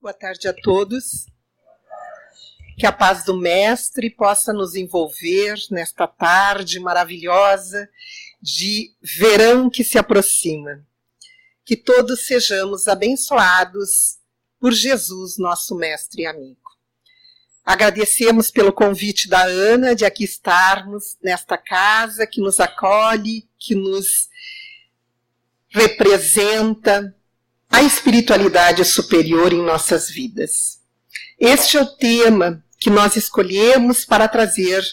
Boa tarde a todos. Que a paz do Mestre possa nos envolver nesta tarde maravilhosa de verão que se aproxima. Que todos sejamos abençoados por Jesus, nosso Mestre e amigo. Agradecemos pelo convite da Ana de aqui estarmos nesta casa que nos acolhe, que nos representa a espiritualidade superior em nossas vidas. Este é o tema que nós escolhemos para trazer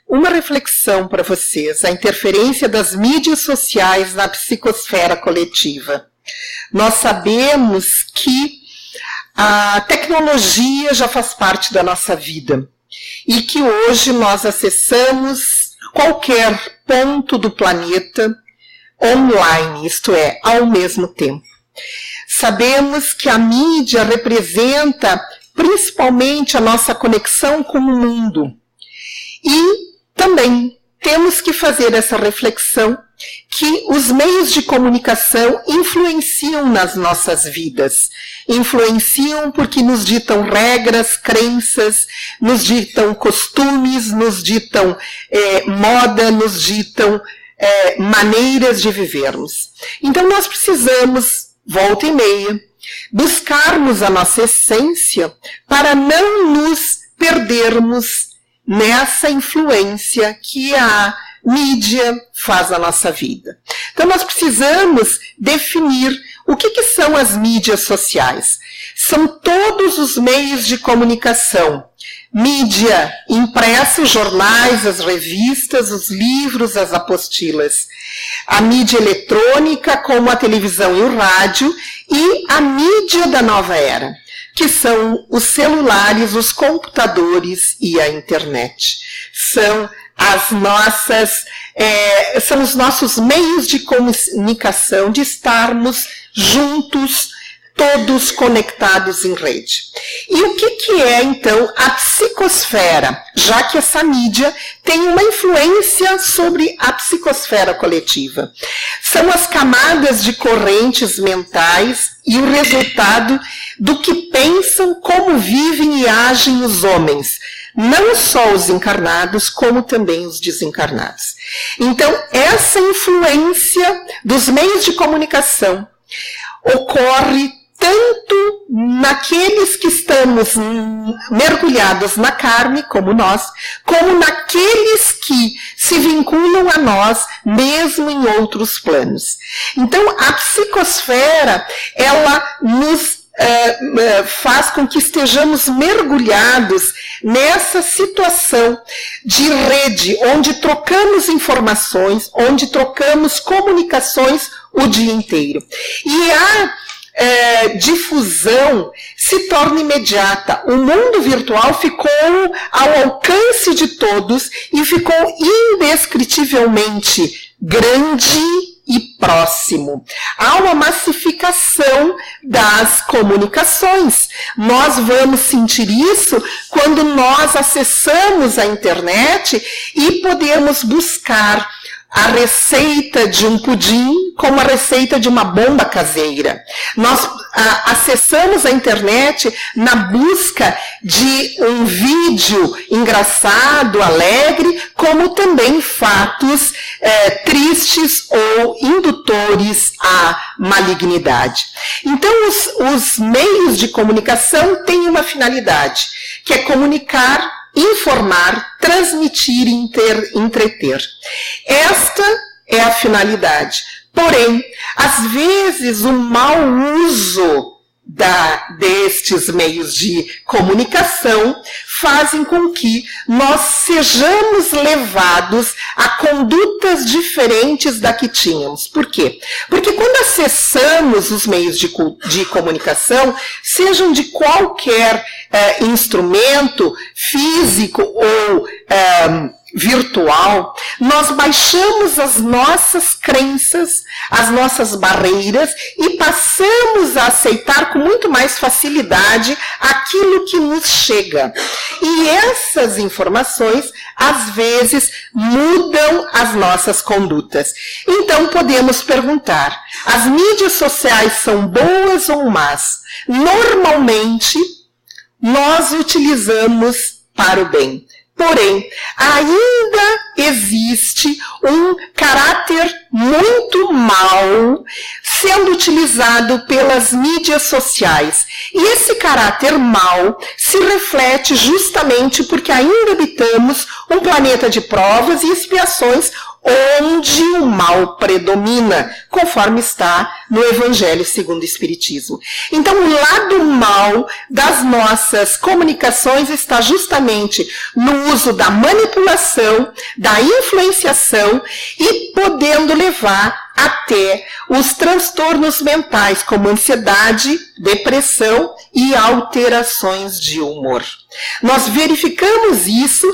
uma reflexão para vocês, a interferência das mídias sociais na psicosfera coletiva. Nós sabemos que a tecnologia já faz parte da nossa vida e que hoje nós acessamos qualquer ponto do planeta online, isto é, ao mesmo tempo. Sabemos que a mídia representa principalmente a nossa conexão com o mundo. E também temos que fazer essa reflexão que os meios de comunicação influenciam nas nossas vidas. Influenciam porque nos ditam regras, crenças, nos ditam costumes, nos ditam moda, nos ditam maneiras de vivermos. Então nós precisamos, volta e meia, buscarmos a nossa essência para não nos perdermos nessa influência que a mídia faz na nossa vida. Então nós precisamos definir o que são as mídias sociais. São todos os meios de comunicação. Mídia impressa, os jornais, as revistas, os livros, as apostilas. A mídia eletrônica, como a televisão e o rádio, e a mídia da nova era, que são os celulares, os computadores e a internet. São os nossos meios de comunicação, de estarmos juntos, todos conectados em rede. E o que é, então, a psicosfera? Já que essa mídia tem uma influência sobre a psicosfera coletiva. São as camadas de correntes mentais e o resultado do que pensam, como vivem e agem os homens. Não só os encarnados, como também os desencarnados. Então, essa influência dos meios de comunicação ocorre tanto naqueles que estamos mergulhados na carne, como nós, como naqueles que se vinculam a nós, mesmo em outros planos. Então, a psicosfera, ela nos faz com que estejamos mergulhados nessa situação de rede, onde trocamos informações, onde trocamos comunicações o dia inteiro. E a difusão se torna imediata. O mundo virtual ficou ao alcance de todos e ficou indescritivelmente grande e próximo. Há uma massificação das comunicações. Nós vamos sentir isso quando nós acessamos a internet e podemos buscar a receita de um pudim como a receita de uma bomba caseira. Nós acessamos a internet na busca de um vídeo engraçado, alegre, como também fatos tristes ou indutores à malignidade. Então, os meios de comunicação têm uma finalidade, que é comunicar, informar, transmitir e entreter. Esta é a finalidade. Porém, às vezes o mau uso destes meios de comunicação fazem com que nós sejamos levados a condutas diferentes da que tínhamos. Por quê? Porque quando acessamos os meios de comunicação, sejam de qualquer instrumento físico ou virtual, nós baixamos as nossas crenças, as nossas barreiras e passamos a aceitar com muito mais facilidade aquilo que nos chega. E essas informações, às vezes, mudam as nossas condutas. Então, podemos perguntar, as mídias sociais são boas ou más? normalmente nós utilizamos para o bem. Porém, ainda existe um caráter muito mau sendo utilizado pelas mídias sociais. E esse caráter mau se reflete justamente porque ainda habitamos um planeta de provas e expiações onde o mal predomina, conforme está no Evangelho segundo o Espiritismo. Então, o lado mal das nossas comunicações está justamente no uso da manipulação, da influenciação e podendo levar até os transtornos mentais, como ansiedade, depressão e alterações de humor. Nós verificamos isso,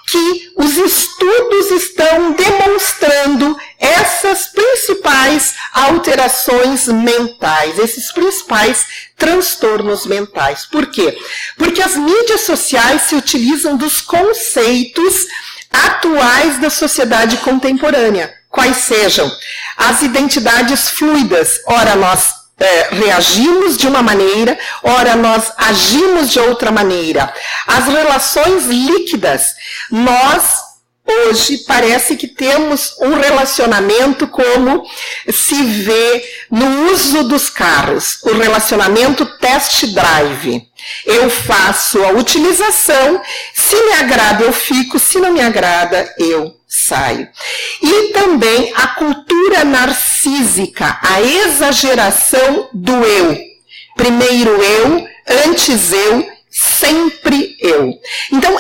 que os estudos estão demonstrando essas principais alterações mentais, esses principais transtornos mentais. Por quê? Porque as mídias sociais se utilizam dos conceitos atuais da sociedade contemporânea, quais sejam as identidades fluidas. Ora, nós reagimos de uma maneira, ora nós agimos de outra maneira. As relações líquidas, nós hoje parece que temos um relacionamento como se vê no uso dos carros, o relacionamento test drive. Eu faço a utilização, se me agrada eu fico, se não me agrada eu saio. E também a cultura narcísica, a exageração do eu. Primeiro eu, antes eu, sempre eu. Então,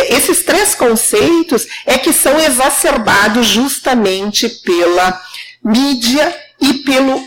esses três conceitos é que são exacerbados justamente pela mídia e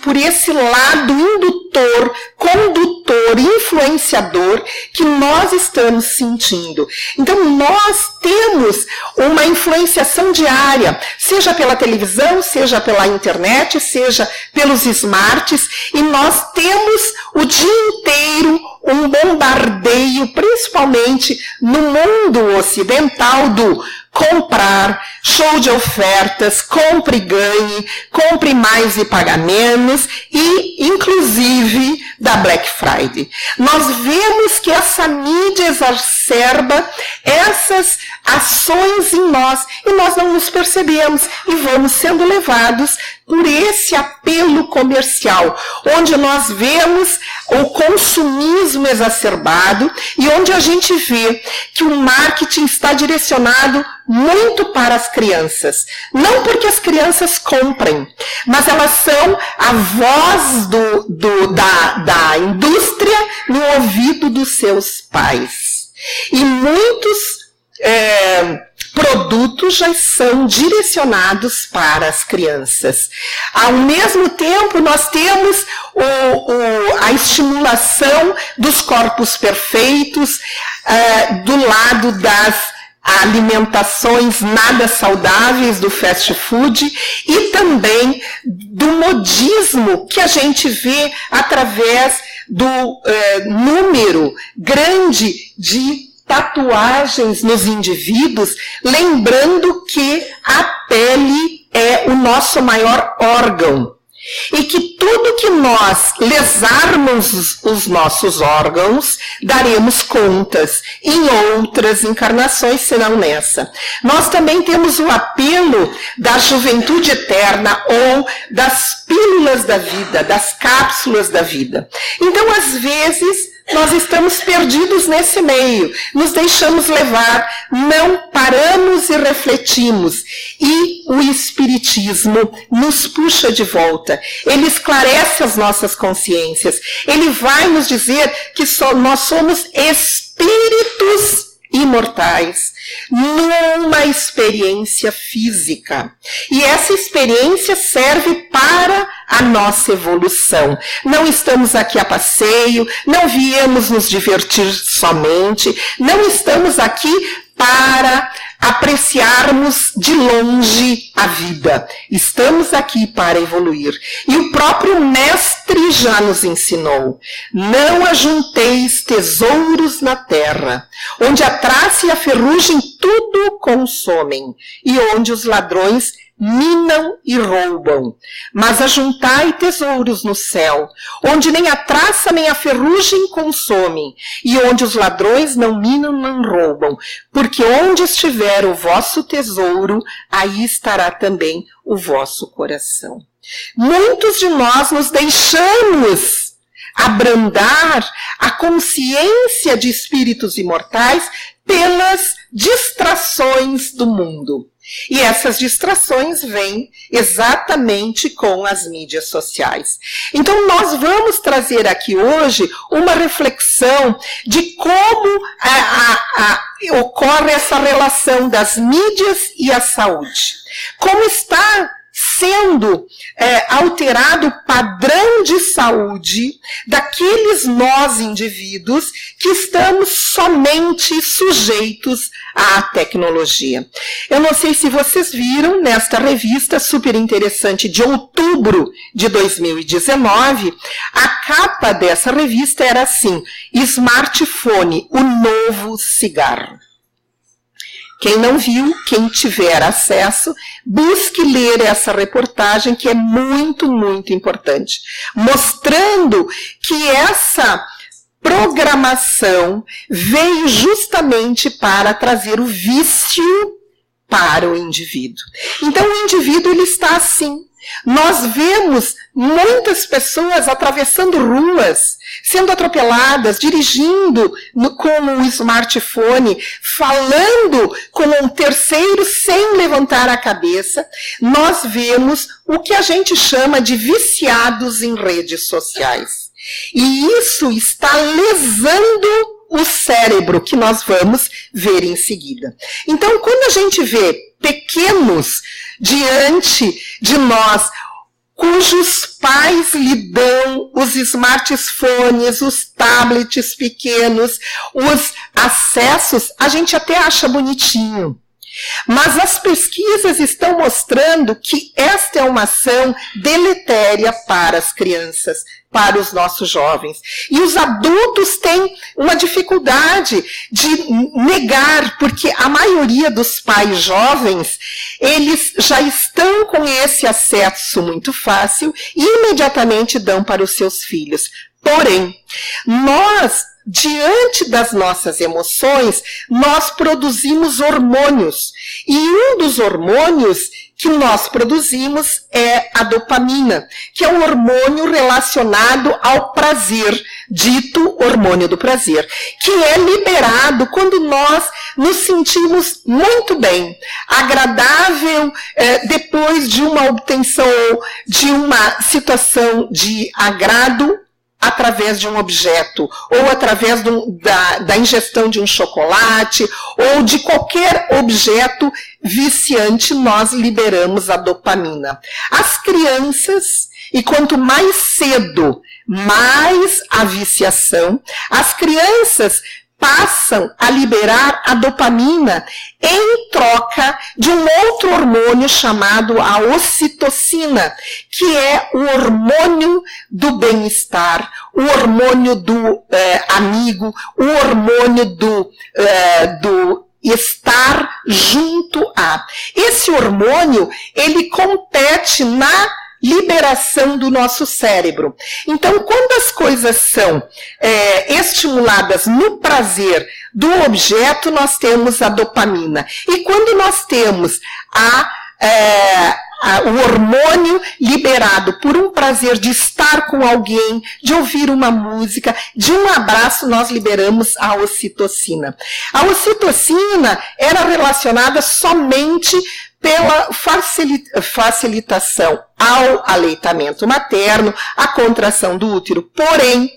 por esse lado indutor, condutor, influenciador que nós estamos sentindo. Então, nós temos uma influenciação diária, seja pela televisão, seja pela internet, seja pelos smarts, e nós temos o dia inteiro um bombardeio, principalmente no mundo ocidental, do comprar, show de ofertas, compre e ganhe, compre mais e paga menos, e inclusive da Black Friday. Nós vemos que essa mídia exacerba essas ações em nós, e nós não nos percebemos, e vamos sendo levados por esse apelo comercial, onde nós vemos o consumismo exacerbado e onde a gente vê que o marketing está direcionado muito para as crianças. Não porque as crianças comprem, mas elas são a voz da indústria no ouvido dos seus pais. E muitos produtos já são direcionados para as crianças. Ao mesmo tempo, nós temos a estimulação dos corpos perfeitos, do lado das alimentações nada saudáveis do fast food e também do modismo que a gente vê através do número grande de tatuagens nos indivíduos, lembrando que a pele é o nosso maior órgão. E que tudo que nós lesarmos os nossos órgãos, daremos contas em outras encarnações, senão nessa. Nós também temos o apelo da juventude eterna ou das pílulas da vida, das cápsulas da vida. Então, às vezes, nós estamos perdidos nesse meio, nos deixamos levar, não paramos e refletimos. E o Espiritismo nos puxa de volta, ele esclarece as nossas consciências, ele vai nos dizer que nós somos espíritos imortais, numa experiência física. E essa experiência serve para a nossa evolução. Não estamos aqui a passeio, não viemos nos divertir somente, não estamos aqui para apreciarmos de longe a vida. Estamos aqui para evoluir. E o próprio Mestre já nos ensinou: não ajunteis tesouros na terra, onde a traça e a ferrugem tudo consomem, e onde os ladrões minam e roubam, mas ajuntai tesouros no céu, onde nem a traça nem a ferrugem consomem, e onde os ladrões não minam nem roubam, porque onde estiver o vosso tesouro, aí estará também o vosso coração. Muitos de nós nos deixamos abrandar a consciência de espíritos imortais pelas distrações do mundo. E essas distrações vêm exatamente com as mídias sociais. Então nós vamos trazer aqui hoje uma reflexão de como ocorre essa relação das mídias e a saúde. Como está sendo alterado o padrão de saúde daqueles nós indivíduos que estamos somente sujeitos à tecnologia. Eu não sei se vocês viram nesta revista super interessante de outubro de 2019, a capa dessa revista era assim: Smartphone, o novo cigarro. Quem não viu, quem tiver acesso, busque ler essa reportagem, que é muito, muito importante, mostrando que essa programação veio justamente para trazer o vício para o indivíduo. Então o indivíduo ele está assim. Nós vemos muitas pessoas atravessando ruas, sendo atropeladas, dirigindo com um smartphone, falando com um terceiro sem levantar a cabeça. Nós vemos o que a gente chama de viciados em redes sociais. E isso está lesando o cérebro, que nós vamos ver em seguida. Então, quando a gente vê pequenos diante de nós, cujos pais lhe dão os smartphones, os tablets pequenos, os acessos, a gente até acha bonitinho. Mas as pesquisas estão mostrando que esta é uma ação deletéria para as crianças, para os nossos jovens. E os adultos têm uma dificuldade de negar, porque a maioria dos pais jovens, eles já estão com esse acesso muito fácil e imediatamente dão para os seus filhos. Porém, nós, diante das nossas emoções, nós produzimos hormônios. E um dos hormônios que nós produzimos é a dopamina, que é um hormônio relacionado ao prazer, dito hormônio do prazer, que é liberado quando nós nos sentimos muito bem, agradável, depois de uma obtenção, de uma situação de agrado, através de um objeto, ou através da ingestão de um chocolate, ou de qualquer objeto viciante, nós liberamos a dopamina. As crianças, e quanto mais cedo, mais a viciação, as crianças passam a liberar a dopamina em troca de um outro hormônio chamado a ocitocina, que é o hormônio do bem-estar, o hormônio do amigo, o hormônio do estar junto a. Esse hormônio, ele compete na liberação do nosso cérebro. Então, quando as coisas são estimuladas no prazer do objeto, nós temos a dopamina. E quando nós temos o hormônio liberado por um prazer de estar com alguém, de ouvir uma música, de um abraço, nós liberamos a ocitocina. A ocitocina era relacionada somente pela facilitação ao aleitamento materno, à contração do útero. Porém,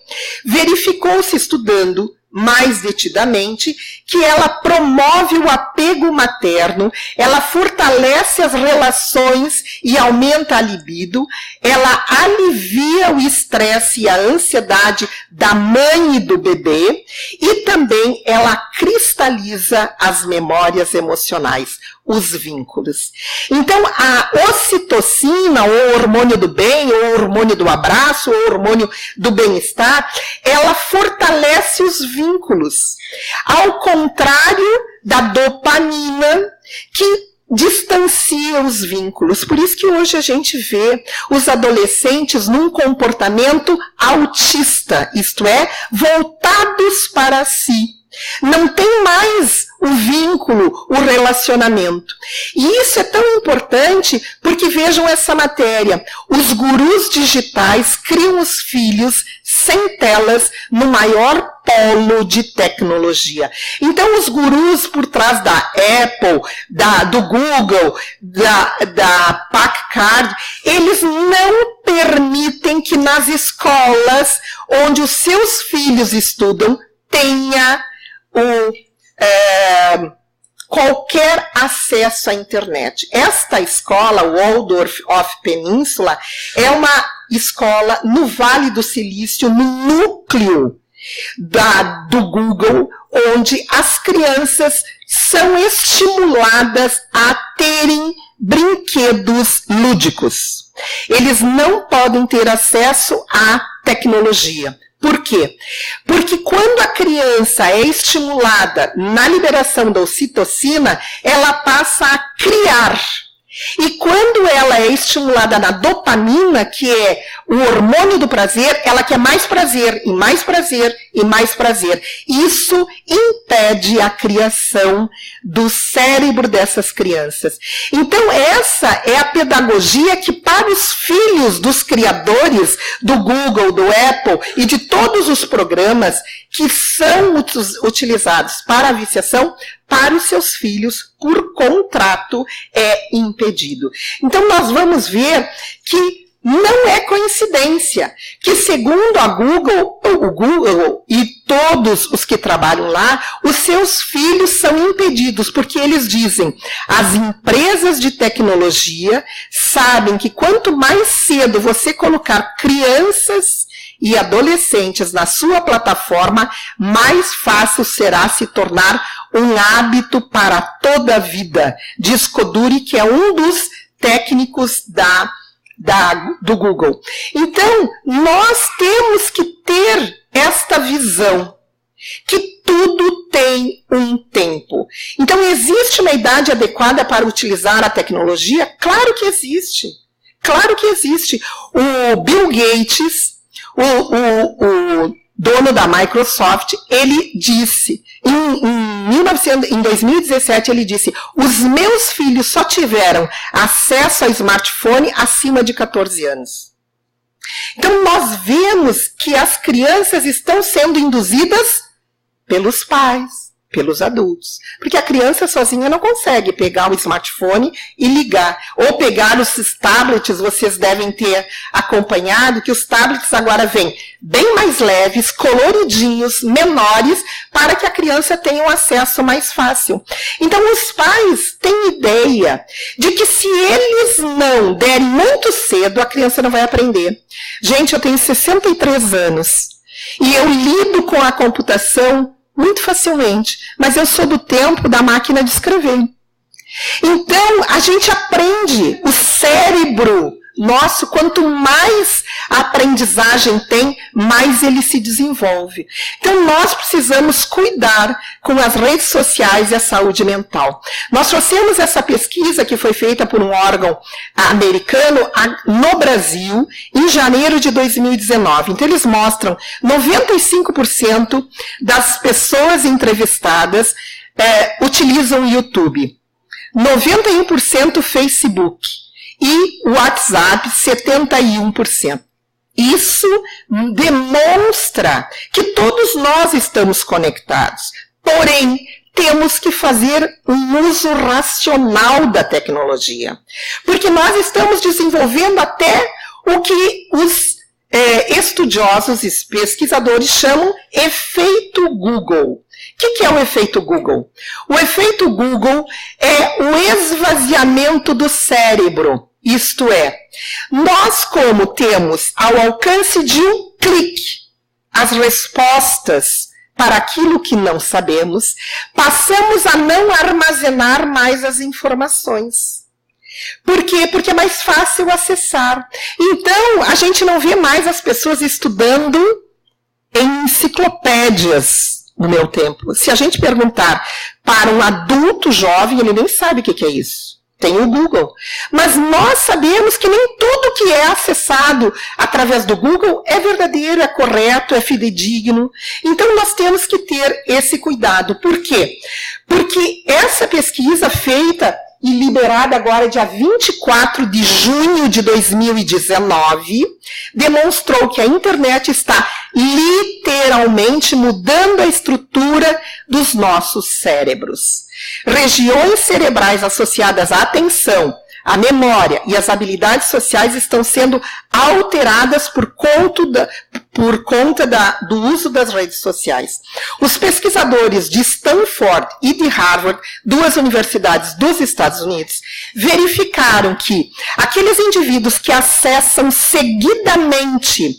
verificou-se estudando mais detidamente que ela promove o apego materno, ela fortalece as relações e aumenta a libido, ela alivia o estresse e a ansiedade da mãe e do bebê, e também ela cristaliza as memórias emocionais, os vínculos. Então, a ocitocina, ou hormônio do bem, ou hormônio do abraço, ou hormônio do bem-estar, ela fortalece os vínculos. Ao contrário da dopamina, que distancia os vínculos. Por isso que hoje a gente vê os adolescentes num comportamento autista, isto é, voltados para si. Não tem mais o vínculo, o relacionamento. E isso é tão importante porque vejam essa matéria. Os gurus digitais criam os filhos sem telas no maior polo de tecnologia. Então os gurus por trás da Apple, do Google, da Packard, eles não permitem que nas escolas onde os seus filhos estudam tenha qualquer acesso à internet. Esta escola, Waldorf of Peninsula, é uma escola no Vale do Silício, no núcleo do Google, onde as crianças são estimuladas a terem brinquedos lúdicos. Eles não podem ter acesso à tecnologia. Por quê? Porque quando a criança é estimulada na liberação da ocitocina, ela passa a criar. E quando ela é estimulada na dopamina, que é o hormônio do prazer, ela quer mais prazer, e mais prazer, e mais prazer. Isso impede a criação do cérebro dessas crianças. Então essa é a pedagogia que para os filhos dos criadores do Google, do Apple e de todos os programas que são utilizados para a viciação, para os seus filhos, por contrato, é impedido. Então, nós vamos ver que não é coincidência que, segundo a Google, o Google e todos os que trabalham lá, os seus filhos são impedidos, porque eles dizem, as empresas de tecnologia sabem que quanto mais cedo você colocar crianças e adolescentes na sua plataforma, mais fácil será se tornar um hábito para toda a vida. Diz Koduri, que é um dos técnicos do Google. Então, nós temos que ter esta visão, que tudo tem um tempo. Então, existe uma idade adequada para utilizar a tecnologia? Claro que existe. Claro que existe. O Bill Gates, o dono da Microsoft, ele disse, em 2017, ele disse, os meus filhos só tiveram acesso a smartphone acima de 14 anos. Então, nós vemos que as crianças estão sendo induzidas pelos pais, pelos adultos. Porque a criança sozinha não consegue pegar o smartphone e ligar. Ou pegar os tablets, vocês devem ter acompanhado, que os tablets agora vêm bem mais leves, coloridinhos, menores, para que a criança tenha um acesso mais fácil. Então, os pais têm ideia de que se eles não derem muito cedo, a criança não vai aprender. Gente, eu tenho 63 anos e eu lido com a computação muito facilmente, mas eu sou do tempo da máquina de escrever. Então, a gente aprende, o cérebro nosso, quanto mais aprendizagem tem, mais ele se desenvolve. Então, nós precisamos cuidar com as redes sociais e a saúde mental. Nós trouxemos essa pesquisa que foi feita por um órgão americano no Brasil, em janeiro de 2019. Então, eles mostram 95% das pessoas entrevistadas utilizam o YouTube, 91% Facebook, e o WhatsApp, 71%. Isso demonstra que todos nós estamos conectados. Porém, temos que fazer um uso racional da tecnologia. Porque nós estamos desenvolvendo até o que os estudiosos e pesquisadores chamam efeito Google. O que é o efeito Google? O efeito Google é o esvaziamento do cérebro. Isto é, nós como temos ao alcance de um clique as respostas para aquilo que não sabemos, passamos a não armazenar mais as informações. Por quê? Porque é mais fácil acessar. Então, a gente não vê mais as pessoas estudando em enciclopédias no meu tempo. Se a gente perguntar Para um adulto jovem, ele nem sabe o que é isso. Tem o Google. Mas nós sabemos que nem tudo que é acessado através do Google é verdadeiro, é correto, é fidedigno. Então nós temos que ter esse cuidado. Por quê? Porque essa pesquisa feita e liberada agora dia 24 de junho de 2019, demonstrou que a internet está literalmente mudando a estrutura dos nossos cérebros. Regiões cerebrais associadas à atenção, à memória e às habilidades sociais estão sendo alteradas por conta do uso das redes sociais. Os pesquisadores de Stanford e de Harvard, duas universidades dos Estados Unidos, verificaram que aqueles indivíduos que acessam seguidamente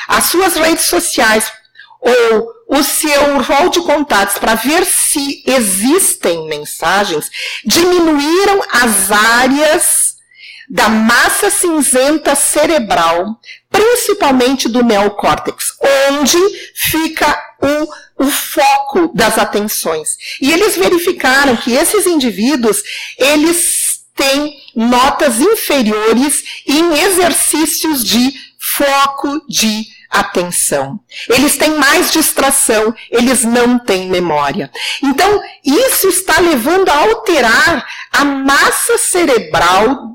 as suas redes sociais ou o seu rol de contatos para ver se existem mensagens, diminuíram as áreas da massa cinzenta cerebral, principalmente do neocórtex, onde fica o foco das atenções. E eles verificaram que esses indivíduos, eles têm notas inferiores em exercícios de foco de atenção. Eles têm mais distração, eles não têm memória. Então, isso está levando a alterar a massa cerebral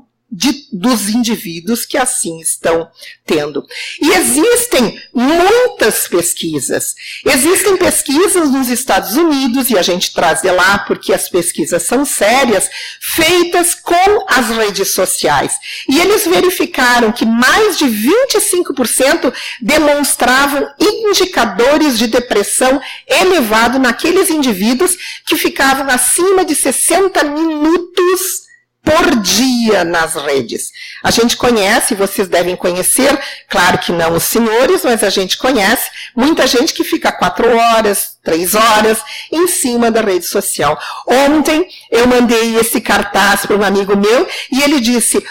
dos indivíduos que assim estão tendo. E existem muitas pesquisas. Existem pesquisas nos Estados Unidos, e a gente traz de lá porque as pesquisas são sérias, feitas com as redes sociais. E eles verificaram que mais de 25% demonstravam indicadores de depressão elevado naqueles indivíduos que ficavam acima de 60 minutos por dia nas redes. A gente conhece, vocês devem conhecer, claro que não os senhores, mas a gente conhece muita gente que fica 4 horas, 3 horas em cima da rede social. Ontem eu mandei esse cartaz para um amigo meu e ele disse: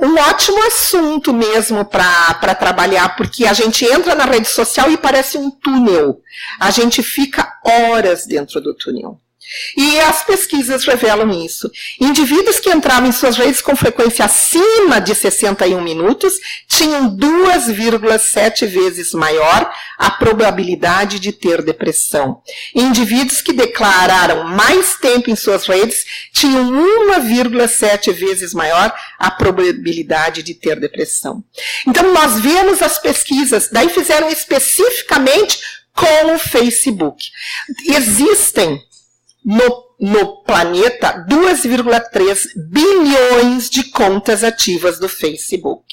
um ótimo assunto mesmo para trabalhar, porque a gente entra na rede social e parece um túnel. A gente fica horas dentro do túnel. E as pesquisas revelam isso. Indivíduos que entravam em suas redes com frequência acima de 61 minutos tinham 2,7 vezes maior a probabilidade de ter depressão. Indivíduos que declararam mais tempo em suas redes tinham 1,7 vezes maior a probabilidade de ter depressão. Então nós vemos as pesquisas, daí fizeram especificamente com o Facebook. Existem no planeta 2,3 bilhões de contas ativas do Facebook.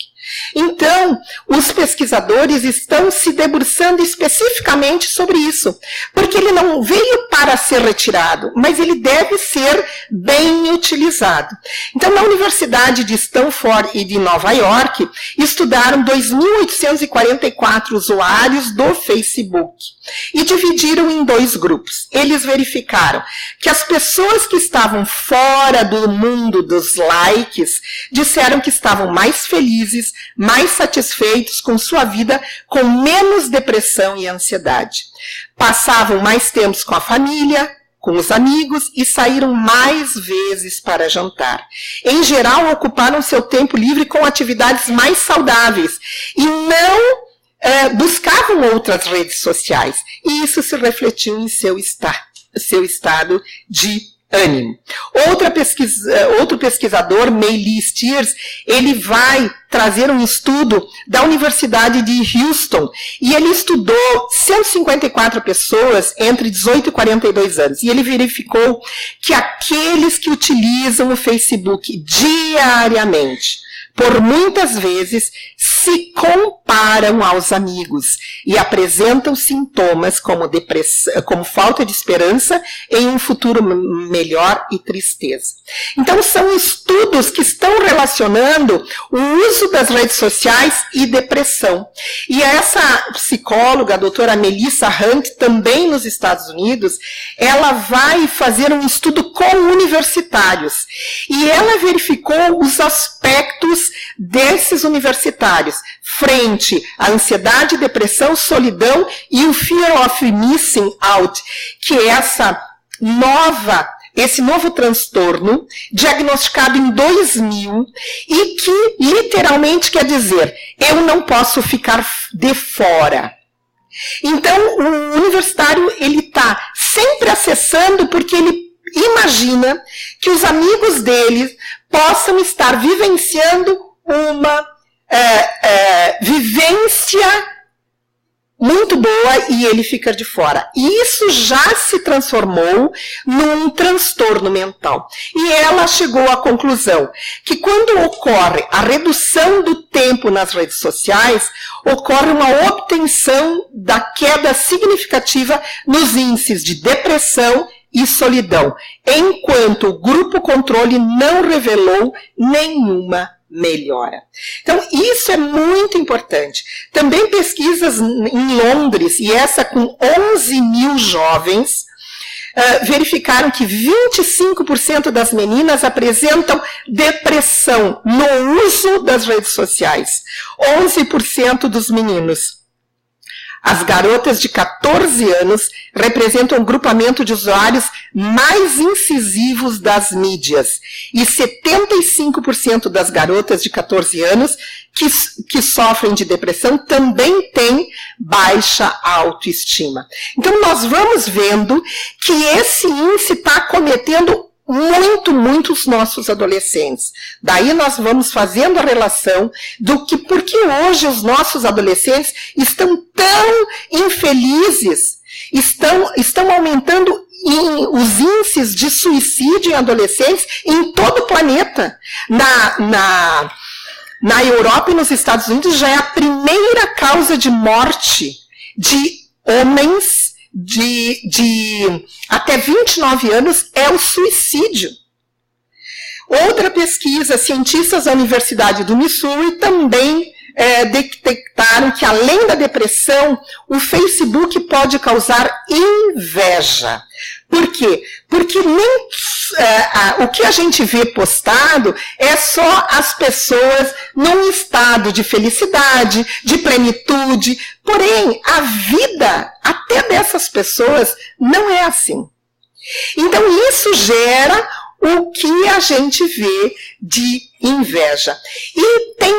Então, os pesquisadores estão se debruçando especificamente sobre isso, porque ele não veio para ser retirado, mas ele deve ser bem utilizado. Então, na Universidade de Stanford e de Nova York, estudaram 2.844 usuários do Facebook e dividiram em 2 grupos. Eles verificaram que as pessoas que estavam fora do mundo dos likes disseram que estavam mais felizes, mais satisfeitos com sua vida, com menos depressão e ansiedade. Passavam mais tempos com a família, com os amigos e saíram mais vezes para jantar. Em geral, ocuparam seu tempo livre com atividades mais saudáveis e não buscavam outras redes sociais. E isso se refletiu em seu estado de ânimo. Outro pesquisador, Meili Stiers, ele vai trazer um estudo da Universidade de Houston e ele estudou 154 pessoas entre 18 e 42 anos e ele verificou que aqueles que utilizam o Facebook diariamente, por muitas vezes, se comparam aos amigos e apresentam sintomas como depressão, como falta de esperança em um futuro melhor e tristeza. Então, são estudos que estão relacionando o uso das redes sociais e depressão. E essa psicóloga, a doutora Melissa Hunt, também nos Estados Unidos, ela vai fazer um estudo com universitários. E ela verificou os aspectos desses universitários frente à ansiedade, depressão, solidão e o fear of missing out, que é essa nova esse novo transtorno, diagnosticado em 2000, e que literalmente quer dizer, eu não posso ficar de fora. Então, o universitário, ele está sempre acessando porque ele imagina que os amigos dele possam estar vivenciando uma vivência muito boa e ele fica de fora. E isso já se transformou num transtorno mental. E ela chegou à conclusão que quando ocorre a redução do tempo nas redes sociais, ocorre uma obtenção da queda significativa nos índices de depressão e solidão, enquanto o grupo controle não revelou nenhuma melhora. Então, isso é muito importante. Também pesquisas em Londres, e essa com 11 mil jovens, verificaram que 25% das meninas apresentam depressão no uso das redes sociais. 11% dos meninos. As garotas de 14 anos representam um grupamento de usuários mais incisivos das mídias. E 75% das garotas de 14 anos que sofrem de depressão também têm baixa autoestima. Então, nós vamos vendo que esse índice está acometendo muito os nossos adolescentes. Daí nós vamos fazendo a relação do que, porque hoje os nossos adolescentes estão tão infelizes, estão aumentando os índices de suicídio em adolescentes em todo o planeta. Na Europa e nos Estados Unidos já é a primeira causa de morte de homens de até 29 anos é o suicídio. Outra pesquisa, cientistas da Universidade do Missouri também detectaram que, além da depressão, o Facebook pode causar inveja. Por quê? Porque o que a gente vê postado é só as pessoas num estado de felicidade, de plenitude. Porém, a vida até dessas pessoas não é assim. Então, isso gera o que a gente vê de inveja. E tem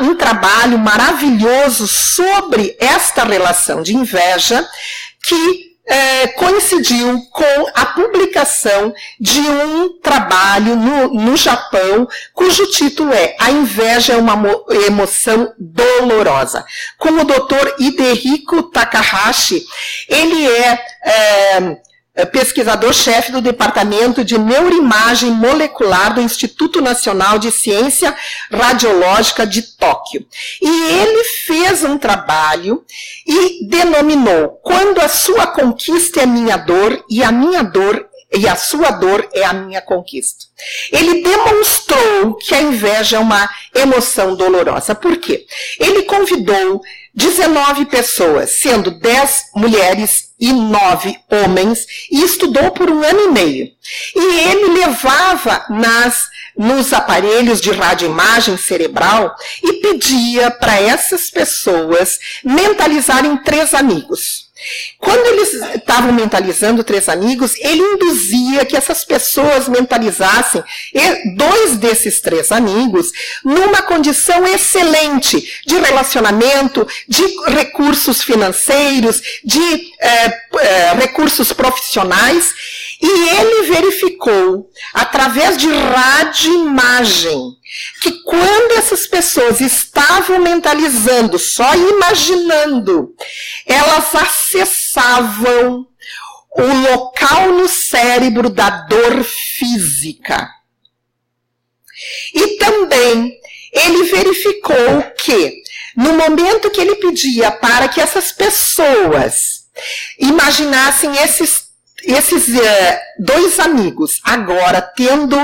um trabalho maravilhoso sobre esta relação de inveja que coincidiu com a publicação de um trabalho no Japão, cujo título é A Inveja é uma Emoção Dolorosa, com o Dr. Hidehiko Takahashi. Ele é pesquisador-chefe do Departamento de Neuroimagem Molecular do Instituto Nacional de Ciência Radiológica de Tóquio. E ele fez um trabalho e denominou Quando a sua conquista é minha dor e a minha dor e a sua dor é a minha conquista. Ele demonstrou que a inveja é uma emoção dolorosa. Por quê? Ele convidou 19 pessoas, sendo 10 mulheres e 9 homens, e estudou por 1 ano e meio. E ele levava nos aparelhos de radioimagem cerebral e pedia para essas pessoas mentalizarem 3 amigos. Quando eles estavam mentalizando 3 amigos, ele induzia que essas pessoas mentalizassem 2 desses 3 amigos numa condição excelente de relacionamento, de recursos financeiros, de recursos profissionais, e ele verificou, através de radioimagem, que quando essas pessoas estavam mentalizando, só imaginando, elas acessavam o local no cérebro da dor física. E também ele verificou que, no momento que ele pedia para que essas pessoas imaginassem esses 2 amigos agora tendo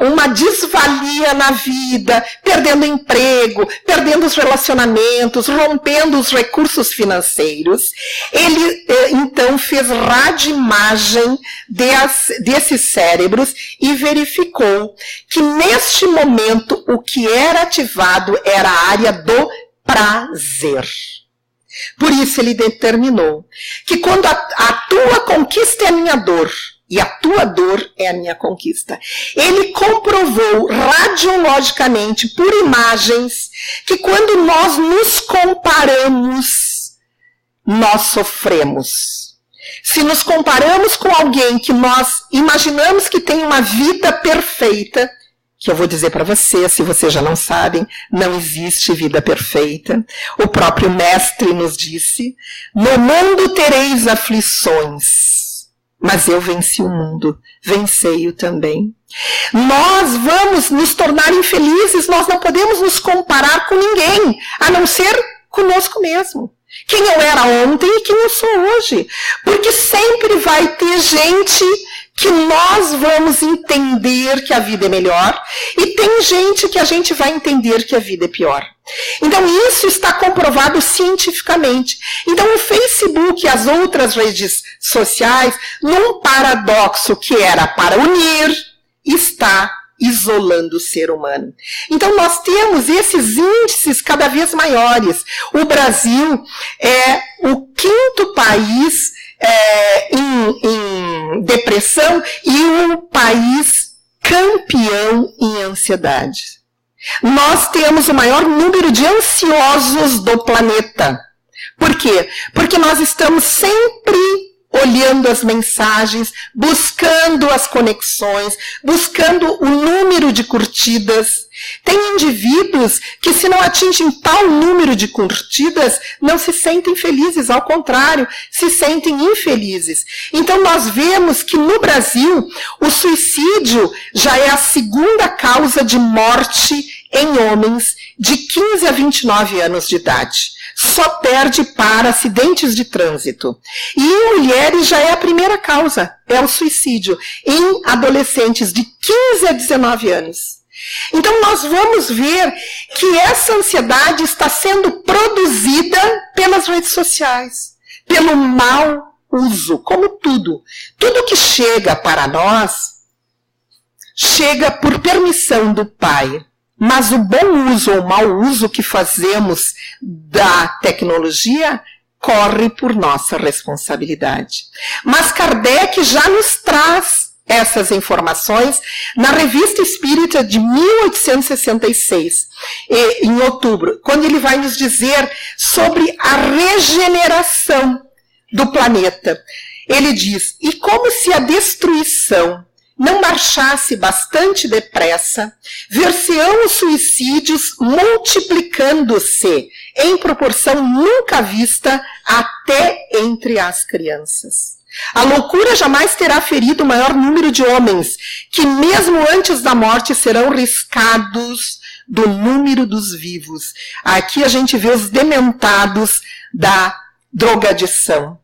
uma desvalia na vida, perdendo emprego, perdendo os relacionamentos, rompendo os recursos financeiros, ele então fez radioimagem desses cérebros e verificou que neste momento o que era ativado era a área do prazer. Por isso ele determinou que quando a tua conquista é a minha dor E a tua dor é a minha conquista. Ele comprovou radiologicamente, por imagens, que quando nós nos comparamos, nós sofremos. Se nos comparamos com alguém que nós imaginamos que tem uma vida perfeita, que eu vou dizer para vocês, se vocês já não sabem, não existe vida perfeita. O próprio mestre nos disse, no mundo tereis aflições, mas eu venci o mundo, vencei-o também. Nós vamos nos tornar infelizes, nós não podemos nos comparar com ninguém, a não ser conosco mesmo. Quem eu era ontem e quem eu sou hoje. Porque sempre vai ter gente que nós vamos entender que a vida é melhor e tem gente que a gente vai entender que a vida é pior. Então isso está comprovado cientificamente. Então o Facebook e as outras redes sociais, num paradoxo que era para unir, está isolando o ser humano. Então nós temos esses índices cada vez maiores. O Brasil é o 5º país em depressão e o país campeão em ansiedade. Nós temos o maior número de ansiosos do planeta. Por quê? Porque nós estamos sempre olhando as mensagens, buscando as conexões, buscando o número de curtidas. Tem indivíduos que, se não atingem tal número de curtidas, não se sentem felizes, ao contrário, se sentem infelizes. Então nós vemos que no Brasil o suicídio já é a 2ª causa de morte em homens de 15 a 29 anos de idade. Só perde para acidentes de trânsito. E em mulheres já é a primeira causa, é o suicídio, em adolescentes de 15 a 19 anos. Então nós vamos ver que essa ansiedade está sendo produzida pelas redes sociais, pelo mau uso, como tudo. Tudo que chega para nós, chega por permissão do Pai. Mas o bom uso ou mau uso que fazemos da tecnologia corre por nossa responsabilidade. Mas Kardec já nos traz essas informações na Revista Espírita de 1866, em outubro, quando ele vai nos dizer sobre a regeneração do planeta. Ele diz, e como se a destruição não marchasse bastante depressa, ver-se-ão os suicídios multiplicando-se em proporção nunca vista até entre as crianças. A loucura jamais terá ferido o maior número de homens, que mesmo antes da morte serão riscados do número dos vivos. Aqui a gente vê os dementados da drogadição.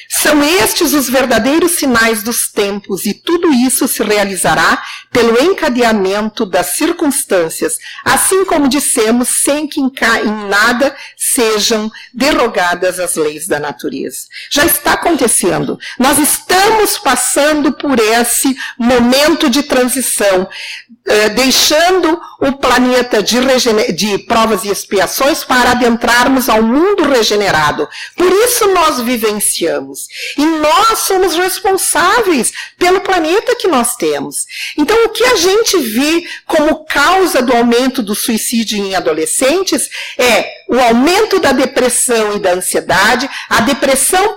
São estes os verdadeiros sinais dos tempos, e tudo isso se realizará pelo encadeamento das circunstâncias, assim como dissemos, sem que em nada sejam derrogadas as leis da natureza. Já está acontecendo. Nós estamos passando por esse momento de transição, deixando o planeta de provas e expiações para adentrarmos ao mundo regenerado. Por isso nós vivenciamos. E nós somos responsáveis pelo planeta que nós temos. Então, o que a gente vê como causa do aumento do suicídio em adolescentes é o aumento da depressão e da ansiedade, a depressão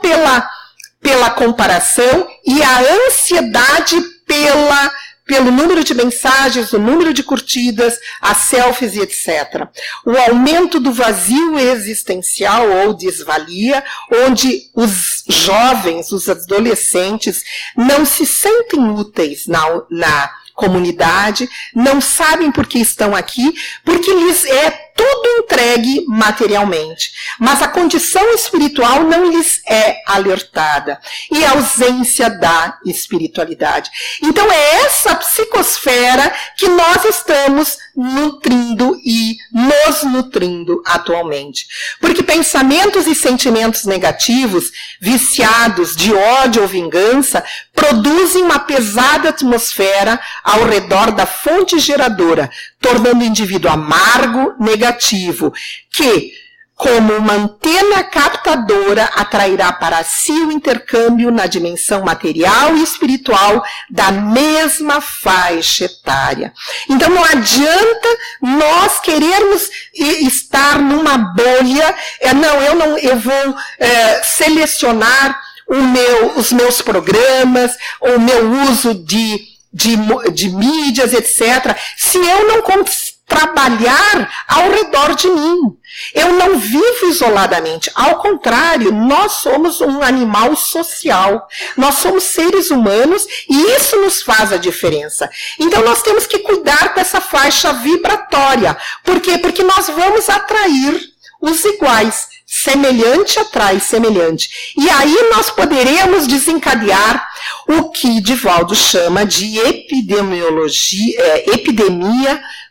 pela comparação e a ansiedade pelo número de mensagens, o número de curtidas, as selfies e etc. O aumento do vazio existencial ou desvalia, onde os jovens, os adolescentes, não se sentem úteis na comunidade, não sabem por que estão aqui, porque lhes é tudo entregue materialmente. Mas a condição espiritual não lhes é alertada. E a ausência da espiritualidade. Então é essa psicosfera que nós estamos nutrindo e nos nutrindo atualmente. Porque pensamentos e sentimentos negativos, viciados de ódio ou vingança, produzem uma pesada atmosfera ao redor da fonte geradora, tornando o indivíduo amargo, negativo, que como uma antena captadora, atrairá para si o intercâmbio na dimensão material e espiritual da mesma faixa etária. Então não adianta nós querermos estar numa bolha, eu vou selecionar os meus programas, o meu uso de mídias, etc., se eu não trabalhar ao redor de mim. Eu não vivo isoladamente. Ao contrário, nós somos um animal social. Nós somos seres humanos e isso nos faz a diferença. Então nós temos que cuidar dessa faixa vibratória. Por quê? Porque nós vamos atrair os iguais. Semelhante atrai semelhante. E aí nós poderemos desencadear o que Divaldo chama de epidemia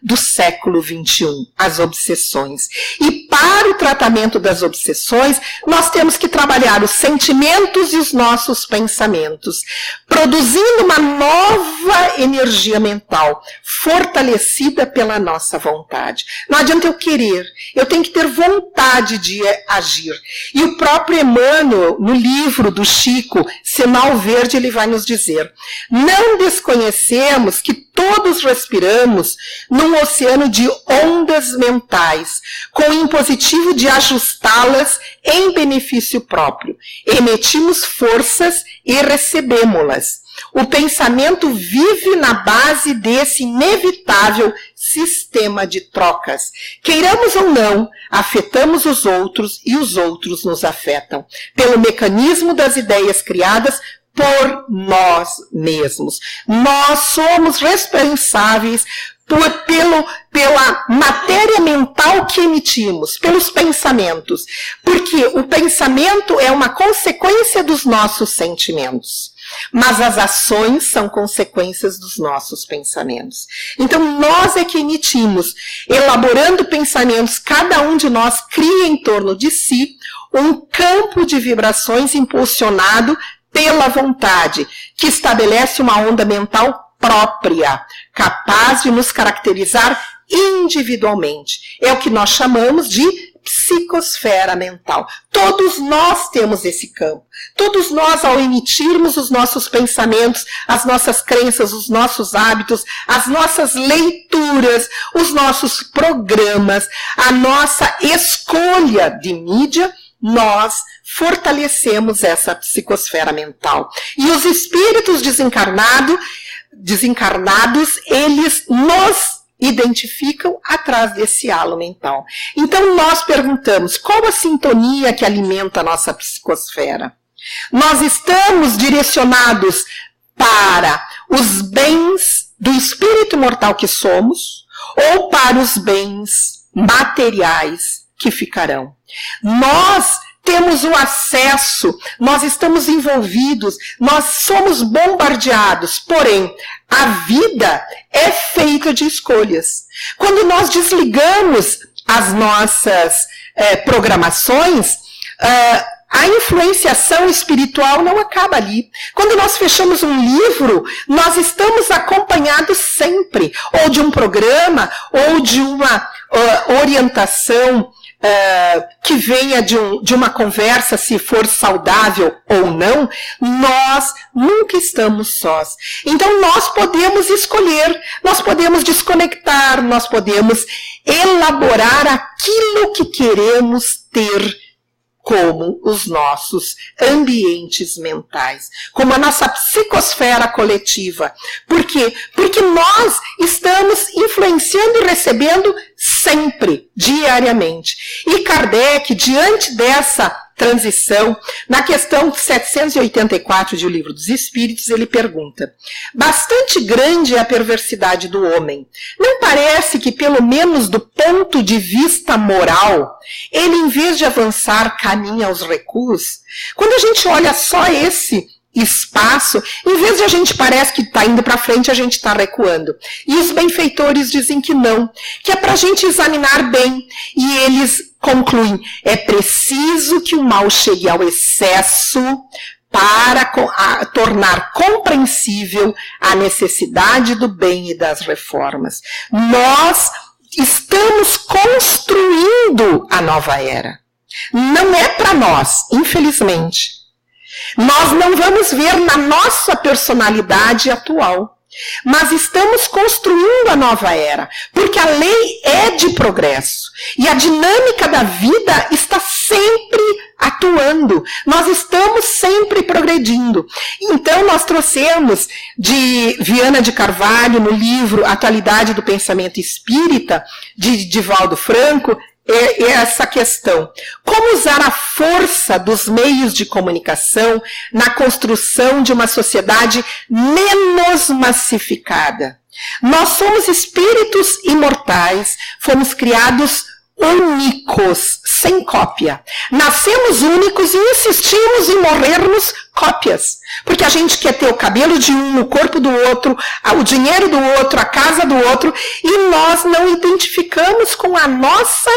do século XXI, as obsessões. E para o tratamento das obsessões, nós temos que trabalhar os sentimentos e os nossos pensamentos, produzindo uma nova energia mental, fortalecida pela nossa vontade. Não adianta eu querer, eu tenho que ter vontade de agir. E o próprio Emmanuel, no livro do Chico, Sinal Verde, ele vai nos dizer: não desconhecemos que todos respiramos num oceano de ondas mentais, com o impositivo de ajustá-las em benefício próprio. Emitimos forças e recebemos-las. O pensamento vive na base desse inevitável sistema de trocas. Queiramos ou não, afetamos os outros e os outros nos afetam, pelo mecanismo das ideias criadas por nós mesmos. Nós somos responsáveis pela matéria mental que emitimos, pelos pensamentos. Porque o pensamento é uma consequência dos nossos sentimentos. Mas as ações são consequências dos nossos pensamentos. Então nós é que emitimos, elaborando pensamentos, cada um de nós cria em torno de si um campo de vibrações impulsionado pela vontade, que estabelece uma onda mental própria, capaz de nos caracterizar individualmente. É o que nós chamamos de psicosfera mental. Todos nós temos esse campo. Todos nós, ao emitirmos os nossos pensamentos, as nossas crenças, os nossos hábitos, as nossas leituras, os nossos programas, a nossa escolha de mídia, nós fortalecemos essa psicosfera mental. E os espíritos desencarnados, eles nos identificam atrás desse halo mental. Então nós perguntamos, qual a sintonia que alimenta a nossa psicosfera? Nós estamos direcionados para os bens do espírito imortal que somos ou para os bens materiais que ficarão? Nós temos o acesso, nós estamos envolvidos, nós somos bombardeados, porém, a vida é feita de escolhas. Quando nós desligamos as nossas programações, a influenciação espiritual não acaba ali. Quando nós fechamos um livro, nós estamos acompanhados sempre, ou de um programa, ou de uma orientação que venha de uma conversa, se for saudável ou não, nós nunca estamos sós. Então nós podemos escolher, nós podemos desconectar, nós podemos elaborar aquilo que queremos ter como os nossos ambientes mentais, como a nossa psicosfera coletiva. Por quê? Porque nós estamos influenciando e recebendo sempre, diariamente. E Kardec, diante dessa transição, na questão 784 de O Livro dos Espíritos, ele pergunta: bastante grande é a perversidade do homem. Não parece que, pelo menos do ponto de vista moral, ele, em vez de avançar, caminha aos recuos? Quando a gente olha só esse espaço, em vez de a gente parece que está indo para frente, a gente está recuando. E os benfeitores dizem que não, que é para a gente examinar bem. E eles concluem: é preciso que o mal chegue ao excesso para tornar compreensível a necessidade do bem e das reformas. Nós estamos construindo a nova era. Não é para nós, infelizmente. Nós não vamos ver na nossa personalidade atual. Mas estamos construindo a nova era, porque a lei é de progresso e a dinâmica da vida está sempre atuando, nós estamos sempre progredindo. Então nós trouxemos de Viana de Carvalho, no livro Atualidade do Pensamento Espírita, de Divaldo Franco, essa questão. Como usar a força dos meios de comunicação na construção de uma sociedade menos massificada? Nós somos espíritos imortais, fomos criados únicos, sem cópia. Nascemos únicos e insistimos em morrermos cópias. Porque a gente quer ter o cabelo de um, o corpo do outro, o dinheiro do outro, a casa do outro, e nós não identificamos com a nossa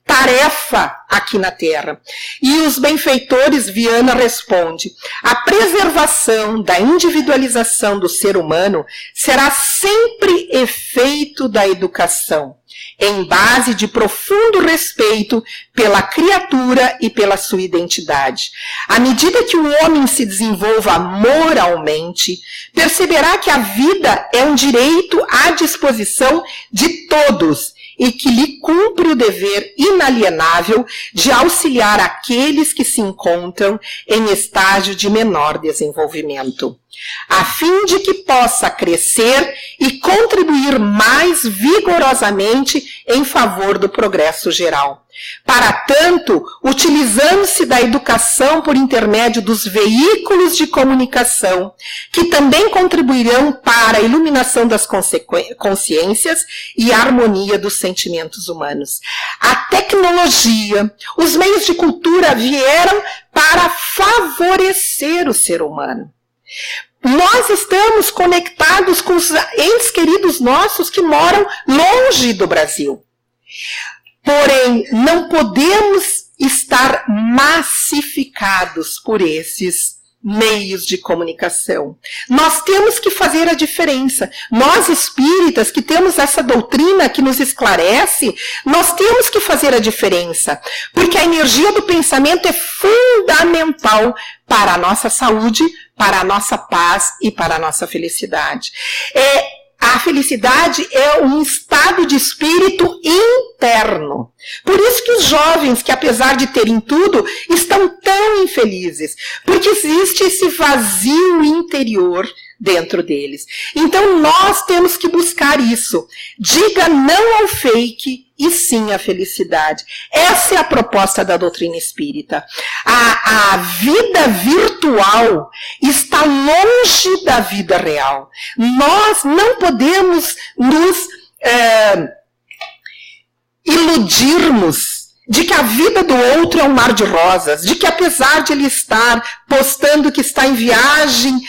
tarefa aqui na Terra. E os benfeitores, Viana responde: a preservação da individualização do ser humano será sempre efeito da educação, em base de profundo respeito pela criatura e pela sua identidade. À medida que o homem se desenvolva moralmente, perceberá que a vida é um direito à disposição de todos e que lhe cumpre o dever inalienável de auxiliar aqueles que se encontram em estágio de menor desenvolvimento, a fim de que possa crescer e contribuir mais vigorosamente em favor do progresso geral. Para tanto, utilizando-se da educação por intermédio dos veículos de comunicação, que também contribuirão para a iluminação das consciências e a harmonia dos sentimentos humanos. A tecnologia, os meios de cultura vieram para favorecer o ser humano. Nós estamos conectados com os entes queridos nossos que moram longe do Brasil. Porém, não podemos estar massificados por esses meios de comunicação. Nós temos que fazer a diferença. Nós espíritas que temos essa doutrina que nos esclarece, nós temos que fazer a diferença. Porque a energia do pensamento é fundamental para a nossa saúde, para a nossa paz e para a nossa felicidade. A felicidade é um estado de espírito interno. Por isso que os jovens, que apesar de terem tudo, estão tão infelizes. Porque existe esse vazio interior dentro deles. Então nós temos que buscar isso. Diga não ao fake e sim à felicidade. Essa é a proposta da doutrina espírita. A vida virtual está longe da vida real. Nós não podemos nos iludirmos de que a vida do outro é um mar de rosas, de que apesar de ele estar postando que está em viagem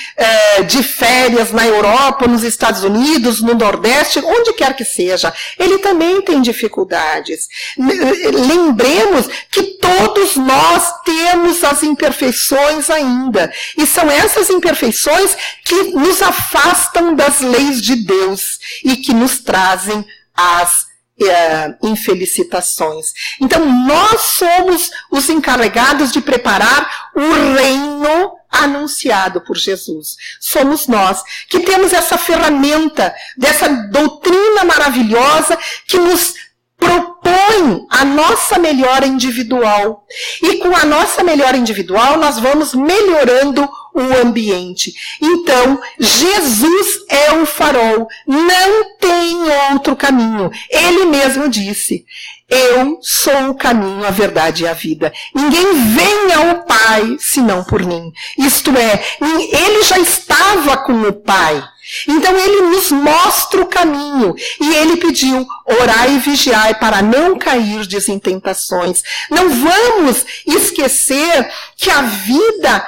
de férias na Europa, nos Estados Unidos, no Nordeste, onde quer que seja, ele também tem dificuldades. Lembremos que todos nós temos as imperfeições ainda, e são essas imperfeições que nos afastam das leis de Deus e que nos trazem as infelicitações. Então nós somos os encarregados de preparar o reino anunciado por Jesus. Somos nós que temos essa ferramenta dessa doutrina maravilhosa que nos propõe a nossa melhora individual. E com a nossa melhora individual nós vamos melhorando o ambiente. Então, Jesus é o farol. Não tem outro caminho. Ele mesmo disse: eu sou o caminho, a verdade e a vida. Ninguém vem ao Pai senão por mim. Isto é, ele já estava com o Pai. Então ele nos mostra o caminho. E ele pediu: orai e vigiai para não cair em tentações. Não vamos esquecer que a vida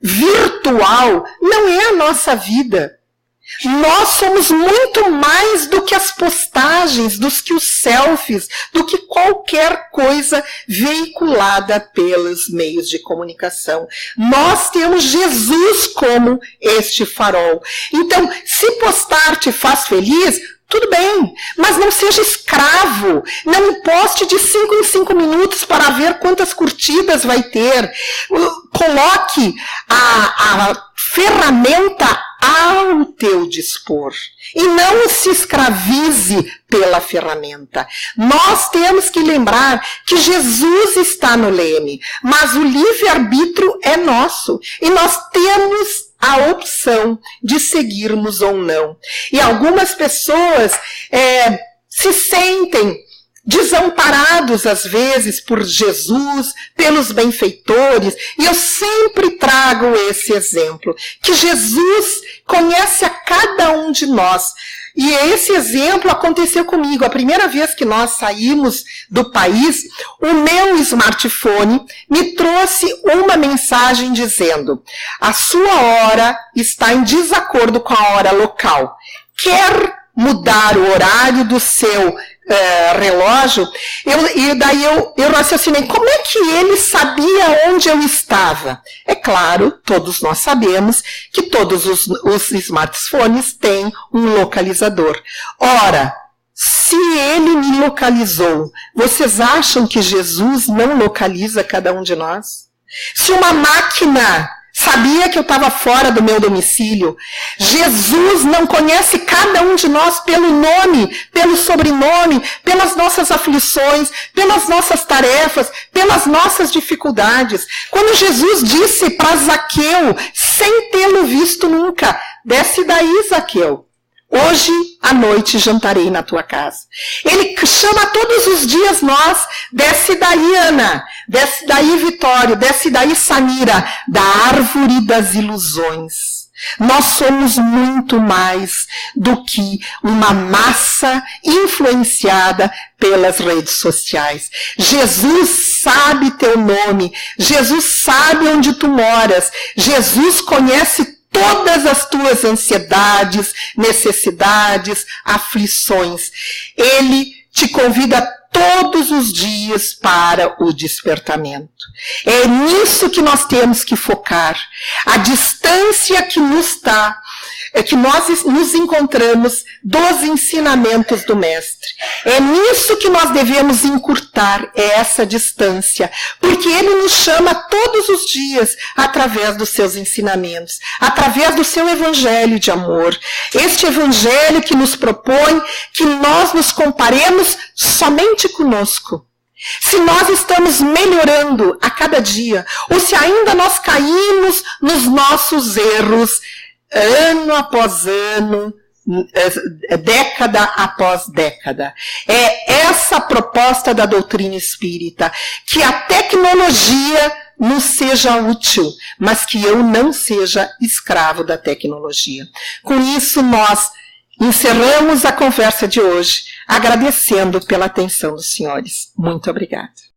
virtual não é a nossa vida. Nós somos muito mais do que as postagens, do que os selfies, do que qualquer coisa veiculada pelos meios de comunicação. Nós temos Jesus como este farol. Então, se postar te faz feliz, Tudo bem, mas não seja escravo. Não poste de 5 em 5 minutos para ver quantas curtidas vai ter. Coloque a ferramenta ao teu dispor. E não se escravize pela ferramenta. Nós temos que lembrar que Jesus está no leme, mas o livre-arbítrio é nosso. E nós temos a opção de seguirmos ou não. E algumas pessoas se sentem desamparados às vezes por Jesus, pelos benfeitores, e eu sempre trago esse exemplo, que Jesus conhece a cada um de nós. E esse exemplo aconteceu comigo. A primeira vez que nós saímos do país, o meu smartphone me trouxe uma mensagem dizendo: a sua hora está em desacordo com a hora local. Quer mudar o horário do seu relógio? E daí eu raciocinei, como é que ele sabia onde eu estava? É claro, todos nós sabemos que todos os smartphones têm um localizador. Ora, se ele me localizou, vocês acham que Jesus não localiza cada um de nós? Se uma máquina sabia que eu estava fora do meu domicílio, Jesus não conhece cada um de nós pelo nome, pelo sobrenome, pelas nossas aflições, pelas nossas tarefas, pelas nossas dificuldades. Quando Jesus disse para Zaqueu, sem tê-lo visto nunca: desce daí, Zaqueu. Hoje à noite jantarei na tua casa. Ele chama todos os dias nós: desce daí, Ana, desce daí, Vitório, desce daí, Samira, da árvore das ilusões. Nós somos muito mais do que uma massa influenciada pelas redes sociais. Jesus sabe teu nome, Jesus sabe onde tu moras, Jesus conhece todas as tuas ansiedades, necessidades, aflições. Ele te convida todos os dias para o despertamento. É nisso que nós temos que focar. A distância que que nós nos encontramos dos ensinamentos do Mestre. É nisso que nós devemos encurtar essa distância, porque ele nos chama todos os dias através dos seus ensinamentos, através do seu evangelho de amor. Este evangelho que nos propõe que nós nos comparemos somente conosco. Se nós estamos melhorando a cada dia, ou se ainda nós caímos nos nossos erros, ano após ano, década após década. É essa proposta da doutrina espírita, que a tecnologia nos seja útil, mas que eu não seja escravo da tecnologia. Com isso, nós encerramos a conversa de hoje, agradecendo pela atenção dos senhores. Muito obrigada.